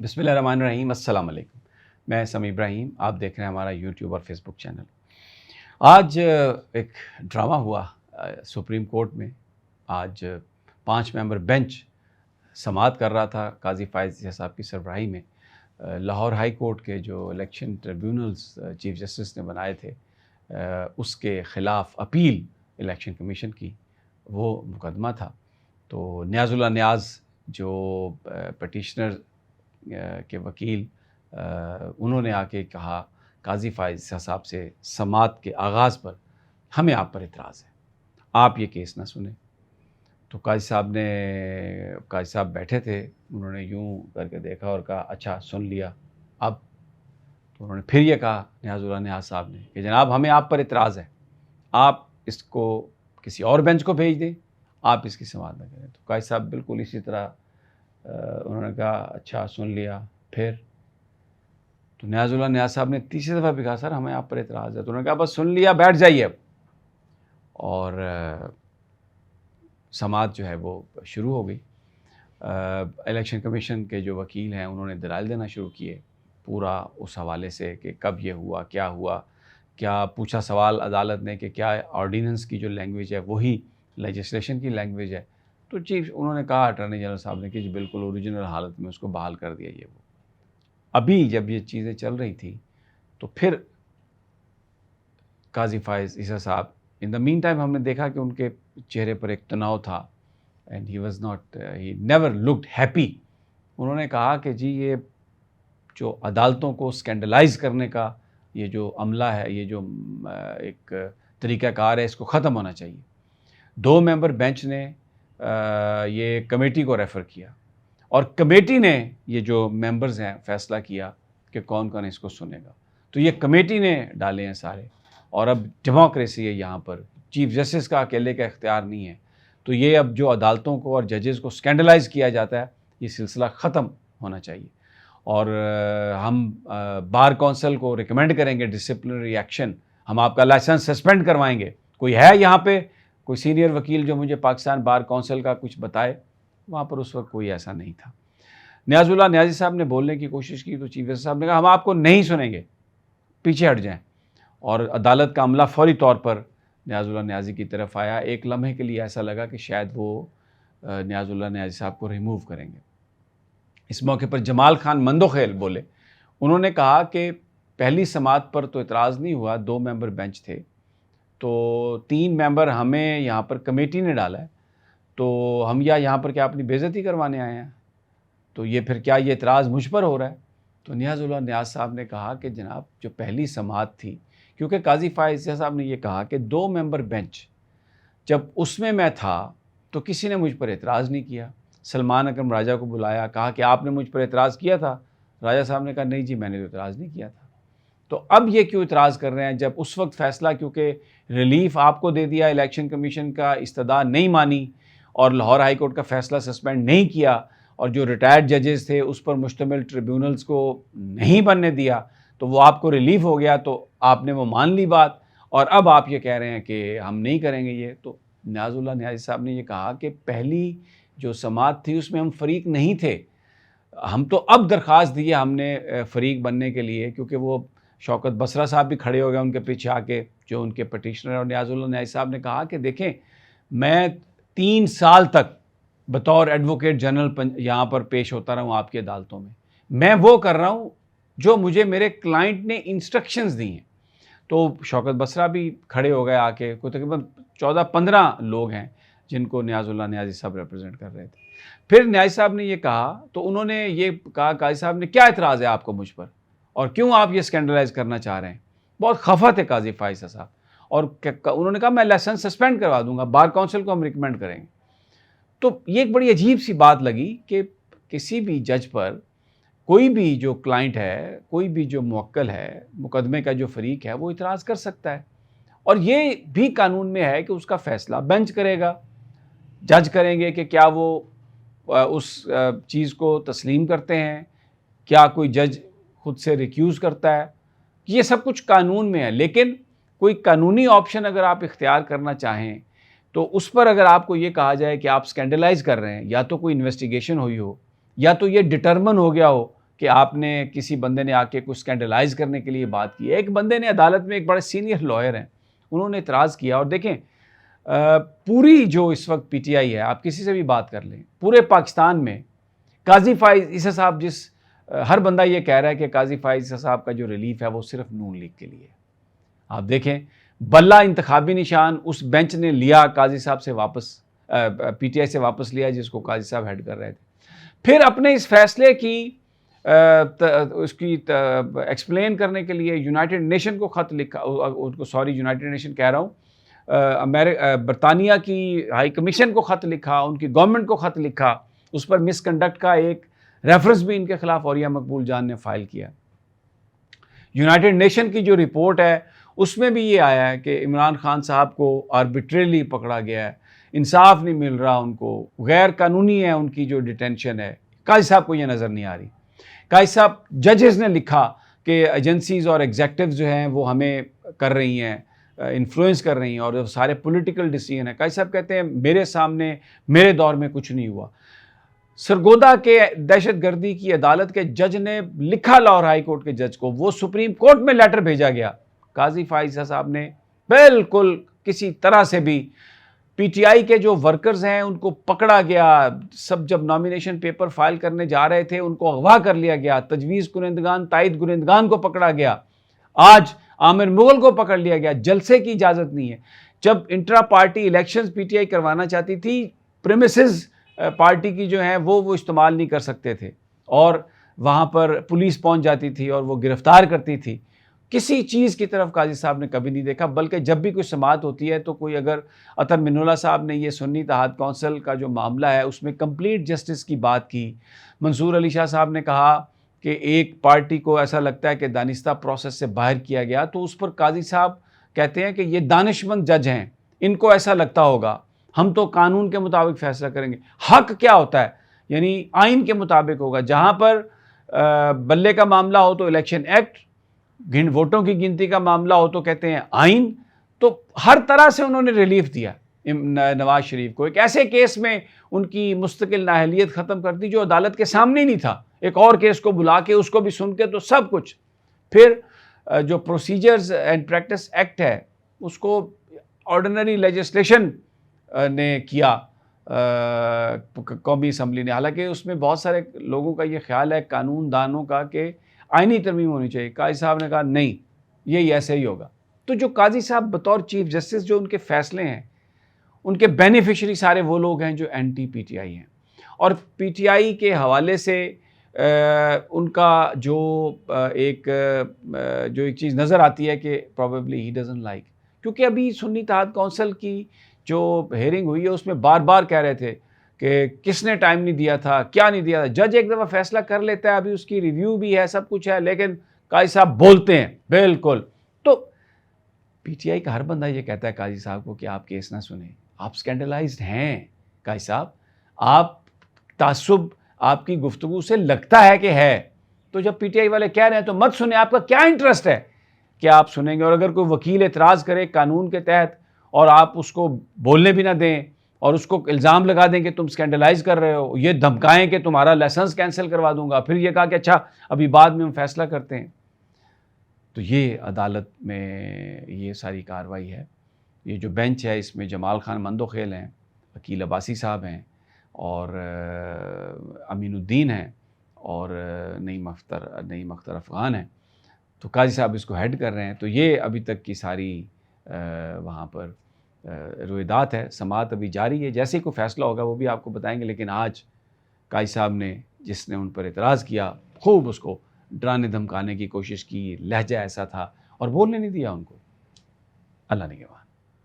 बिस्मिल्लाहिर्रहमानिर्रहीम, अस्सलाम वालेकुम। मैं समी इब्राहिम, आप देख रहे हैं हमारा यूट्यूब और फेसबुक चैनल। आज एक ड्रामा हुआ सुप्रीम कोर्ट में। आज 5 मेंबर बेंच समाअत कर रहा था काजी फ़ायज़ साहब की सरबराही में। लाहौर हाई कोर्ट के जो इलेक्शन ट्रिब्यूनल्स चीफ जस्टिस ने बनाए थे, उसके ख़िलाफ़ अपील इलेक्शन कमीशन की, वो मुकदमा था। तो नियाज़ुल्लाह नियाज़ जो पटिशनर के वकील, उन्होंने आके कहा काजी फ़ायज़ साहब से समाअत के आगाज़ पर हमें आप पर इतराज़ है, आप ये केस ना सुने। तो काजी साहब बैठे थे, उन्होंने यूँ करके देखा और कहा अच्छा सुन लिया अब। तो उन्होंने फिर ये कहा नियाज़ुल्लाह नियाज़ साहब ने कि जनाब हमें आप पर इतराज़ है, आप इसको किसी और बेंच को भेज दें, आप इसकी समाअत ना करें। तो काजी साहब बिल्कुल इसी तरह उन्होंने कहा अच्छा सुन लिया। फिर तो नियाज़ुल्लाह नियाज़ साहब ने तीसरी दफ़ा भी कहा सर हमें आप पर इतराज़ है। तो उन्होंने कहा बस सुन लिया, बैठ जाइए अब। और समाअत जो है वो शुरू हो गई। इलेक्शन कमीशन के जो वकील हैं उन्होंने दलाइल देना शुरू किए पूरा उस हवाले से कि कब ये हुआ, क्या पूछा सवाल अदालत ने कि क्या ऑर्डिनेंस की जो लैंग्वेज है वही लेजिस्लेशन की लैंग्वेज है। तो चीफ उन्होंने कहा अटॉर्नी जनरल साहब ने कि जी बिल्कुल ओरिजिनल हालत में उसको बहाल कर दिया ये वो। अभी जब ये चीज़ें चल रही थी तो फिर काजी फ़ायज़ साहब, इन द मीन टाइम हमने देखा कि उनके चेहरे पर एक तनाव था and he never looked happy. उन्होंने कहा कि जी ये जो अदालतों को स्कैंडलाइज़ करने का ये जो अमला है, ये जो एक तरीक़ाकार है, इसको ख़त्म होना चाहिए। 2 मेंबर बेंच ने ये कमेटी को रेफ़र किया और कमेटी ने ये जो मेंबर्स हैं फ़ैसला किया कि कौन-कौन इसको सुनेगा। तो ये कमेटी ने डाले हैं सारे, और अब डेमोक्रेसी है यहाँ पर, चीफ जस्टिस का अकेले का इख्तियार नहीं है। तो ये अब जो अदालतों को और जजेस को स्कैंडलाइज़ किया जाता है, ये सिलसिला ख़त्म होना चाहिए। और हम बार कौंसिल को रिकमेंड करेंगे डिसिप्लिनरी एक्शन, हम आपका लाइसेंस सस्पेंड करवाएंगे। कोई है यहाँ पे कोई सीनियर वकील जो मुझे पाकिस्तान बार कौंसिल का कुछ बताए? वहाँ पर उस वक्त कोई ऐसा नहीं था। नियाज़ुल्लाह नियाज़ी साहब ने बोलने की कोशिश की तो चीफ जस्टिस साहब ने कहा हम आपको नहीं सुनेंगे, पीछे हट जाएं। और अदालत का अमला फौरी तौर पर नियाज़ुल्लाह नियाज़ी की तरफ आया। एक लम्हे के लिए ऐसा लगा कि शायद वो नियाज़ुल्लाह नियाज़ी साहब को रिमूव करेंगे। इस मौके पर जमाल खान मंदोखेल बोले। उन्होंने कहा कि पहली समाअत पर तो इतराज़ नहीं हुआ, 2 मेंबर बेंच थे, तो 3 मेंबर हमें यहाँ पर कमेटी ने डाला है, तो हम यहाँ पर क्या अपनी बेइज़्ज़ती करवाने आए हैं? तो ये फिर क्या ये इतराज़ मुझ पर हो रहा है? तो नियाज़ुल्लाह नियाज़ साहब ने कहा कि जनाब जो पहली समाअत थी, क्योंकि काजी फ़ायज़ साहब ने ये कहा कि 2 मेंबर बेंच, जब उसमें मैं था तो किसी ने मुझ पर एतराज़ नहीं किया। सलमान अकरम राजा को बुलाया, कहा कि आपने मुझ पर एतराज़ किया था? राजा साहब ने कहा नहीं जी मैंने तो एतराज़ नहीं किया था। तो अब ये क्यों इतराज़ कर रहे हैं जब उस वक्त फ़ैसला, क्योंकि रिलीफ़ आपको दे दिया, इलेक्शन कमीशन का इस्तदा नहीं मानी और लाहौर हाई कोर्ट का फ़ैसला सस्पेंड नहीं किया और जो रिटायर्ड जजेस थे उस पर मुश्तमिल ट्रिब्यूनल्स को नहीं बनने दिया, तो वो आपको रिलीफ़ हो गया, तो आपने वो मान ली बात और अब आप ये कह रहे हैं कि हम नहीं करेंगे ये। तो नियाज़ुल्लाह नियाज़ी साहब ने ये कहा कि पहली जो समाअत थी उसमें हम फ़रीक नहीं थे, हम तो अब दरख्वास्त दी है हमने फ़रीक बनने के लिए, क्योंकि वो शौकत बसरा साहब भी खड़े हो गए उनके पीछे आके, जो उनके पटिशनर। और नियाज़ुल्लाह नियाज़ी साहब ने कहा कि देखें मैं 3 साल तक बतौर एडवोकेट जनरल यहाँ पर पेश होता रहा हूँ आपकी अदालतों में, मैं वो कर रहा हूँ जो मुझे मेरे क्लाइंट ने इंस्ट्रक्शंस दी हैं। तो शौकत बसरा भी खड़े हो गए आके, कोई तकरीबन 14-15 लोग हैं जिनको नियाज़ुल्लाह नियाज़ी साहब रिप्रेजेंट कर रहे थे। फिर नियाज़ी साहब ने ये कहा, तो उन्होंने ये कहा काजी साहब ने क्या एतराज़ है आपको मुझ पर और क्यों आप ये स्कैंडलाइज़ करना चाह रहे हैं? बहुत खफा थे काजी फ़ायज़ साहब और उन्होंने कहा मैं लाइसेंस सस्पेंड करवा दूँगा, बार काउंसिल को हम रिकमेंड करेंगे। तो ये एक बड़ी अजीब सी बात लगी कि किसी भी जज पर कोई भी जो क्लाइंट है, कोई भी जो मुवक्किल है, मुकदमे का जो फ़रीक है, वो इतराज़ कर सकता है और ये भी कानून में है कि उसका फ़ैसला बेंच करेगा, जज करेंगे कि क्या वो उस चीज़ को तस्लीम करते हैं, क्या कोई जज खुद से रिक्यूज़ करता है, ये सब कुछ कानून में है। लेकिन कोई कानूनी ऑप्शन अगर आप इख्तियार करना चाहें, तो उस पर अगर आपको ये कहा जाए कि आप स्कैंडलाइज़ कर रहे हैं, या तो कोई इन्वेस्टिगेशन हुई हो, या तो ये डिटरमिन हो गया हो कि आपने किसी बंदे ने आके कुछ स्कैंडलाइज करने के लिए बात की। एक बंदे ने अदालत में, एक बड़े सीनियर लॉयर हैं, उन्होंने इतराज़ किया। और देखें पूरी जो इस वक्त पीटीआई है, आप किसी से भी बात कर लें, पूरे पाकिस्तान में काजी फाइज ईसा साहब हर बंदा ये कह रहा है कि काजी फाइज ईसा साहब का जो रिलीफ है वो सिर्फ नून लीग के लिए। आप देखें बल्ला इंतखाबी निशान उस बेंच ने लिया, काजी साहब से वापस पीटीआई से वापस लिया जिसको काजी साहब हेड कर रहे थे। फिर अपने इस फैसले की उसकी एक्सप्लेन करने के लिए यूनाइटेड नेशन को ख़त लिखा, उनको सॉरी यूनाइटेड नेशन कह रहा हूँ, बरतानिया की हाई कमीशन को ख़त लिखा, उनकी गवर्नमेंट को ख़त लिखा, उस पर मिसकंडक्ट का एक रेफरेंस भी इनके खिलाफ औरिया मकबूल जान ने फाइल किया। यूनाइटेड नेशन की जो रिपोर्ट है उसमें भी ये आया है कि इमरान खान साहब को आर्बिट्रेरली पकड़ा गया है, इंसाफ नहीं मिल रहा उनको, गैर कानूनी है उनकी जो डिटेंशन है। काजी साहब को ये नज़र नहीं आ रही। काजी साहब, जजेस ने लिखा कि एजेंसीज़ और एग्जेक्टिव्स जो हैं वो हमें कर रही हैं, इन्फ्लुएंस कर रही हैं और सारे पॉलिटिकल डिसीजन है। काजी साहब कहते हैं मेरे सामने मेरे दौर में कुछ नहीं हुआ। सरगोदा के दहशत गर्दी की अदालत के जज ने लिखा लाहौर हाई कोर्ट के जज को, वो सुप्रीम कोर्ट में लेटर भेजा गया। काजी फाइज साहब ने बिल्कुल किसी तरह से भी पीटीआई के जो वर्कर्स हैं उनको पकड़ा गया। सब जब नॉमिनेशन पेपर फाइल करने जा रहे थे उनको अगवा कर लिया गया, तजवीज़ कुरिंदगान, ताइद कुरिंदगान को पकड़ा गया, आज आमिर मुगल को पकड़ लिया गया। जलसे की इजाज़त नहीं है। जब इंट्रा पार्टी इलेक्शंस पीटीआई करवाना चाहती थी, प्रेमिसेस पार्टी की जो है वो इस्तेमाल नहीं कर सकते थे और वहाँ पर पुलिस पहुँच जाती थी और वो गिरफ्तार करती थी। किसी चीज़ की तरफ काजी साहब ने कभी नहीं देखा, बल्कि जब भी कोई समाअत होती है तो कोई अगर अतर मिनुल्लाह साहब ने ये सुन्नी इत्तेहाद कौंसिल का जो मामला है उसमें कंप्लीट जस्टिस की बात की। मंसूर अली शाह साहब ने कहा कि एक पार्टी को ऐसा लगता है कि दानिस्ता प्रोसेस से बाहर किया गया, तो उस पर काजी साहब कहते हैं कि ये दानिशमंद जज हैं, इनको ऐसा लगता होगा, हम तो कानून के मुताबिक फ़ैसला करेंगे। हक क्या होता है, यानी आइन के मुताबिक होगा। जहाँ पर बल्ले का मामला हो तो इलेक्शन एक्ट, वोटों की गिनती का मामला हो तो कहते हैं आइन। तो हर तरह से उन्होंने रिलीफ दिया नवाज शरीफ को। एक ऐसे केस में उनकी मुस्तकिल नाअहलियत ख़त्म कर दी जो अदालत के सामने ही नहीं था, एक और केस को बुला के उसको भी सुन के, तो सब कुछ। फिर जो प्रोसीजर्स एंड प्रैक्टिस एक्ट है उसको ऑर्डिनरी लेजिस्लेशन ने किया कौमी असम्बली ने। हालांकि उसमें बहुत सारे लोगों का ये ख्याल है, कानून दानों का, कि आईनी तरमीम होनी चाहिए। काजी साहब ने कहा नहीं, ये ऐसे ही होगा। तो जो काजी साहब बतौर चीफ जस्टिस, जो उनके फैसले हैं, उनके बेनिफिशरी सारे वो लोग हैं जो एंटी पीटीआई हैं। और पीटीआई के हवाले से उनका जो एक चीज़ नज़र आती है कि प्रॉबेबली ही डजंट लाइक, क्योंकि अभी सुन्नी इत्तेहाद कौंसिल की जो हेयरिंग हुई है उसमें बार बार कह रहे थे कि किसने टाइम नहीं दिया था, क्या नहीं दिया था। जज एक दफ़ा फैसला कर लेता है, अभी उसकी रिव्यू भी है, सब कुछ है, लेकिन काजी साहब बोलते हैं बिल्कुल। तो पीटीआई का हर बंदा ये कहता है काजी साहब को कि आप केस ना सुने, आप स्कैंडलाइज्ड हैं काजी साहब, आप तासुब आपकी गुफ्तगू से लगता है कि है। तो जब पीटीआई वाले कह रहे हैं तो मत सुने, आपका क्या इंटरेस्ट है कि आप सुनेंगे। और अगर कोई वकील एतराज़ करे कानून के तहत और आप उसको बोलने भी ना दें और उसको इल्ज़ाम लगा दें कि तुम स्कैंडलाइज कर रहे हो, ये धमकाएं कि तुम्हारा लाइसेंस कैंसिल करवा दूंगा, फिर ये कहा कि अच्छा अभी बाद में हम फैसला करते हैं, तो ये अदालत में ये सारी कार्रवाई है। ये जो बेंच है इसमें जमाल खान मंदोखेल हैं, अकील अब्बासी साहब हैं और अमीनुद्दीन हैं और नईम अख्तर अफ़गान हैं। तो काजी साहब इसको हेड कर रहे हैं। तो ये अभी तक की सारी वहाँ पर रुएदात है। समाअत अभी जारी है, जैसे ही कोई फ़ैसला होगा वो भी आपको बताएंगे। लेकिन आज काजी साहब ने, जिसने उन पर एतराज़ किया, खूब उसको डराने धमकाने की कोशिश की, लहजा ऐसा था और बोलने नहीं दिया उनको। अल्लाह ने के बाद।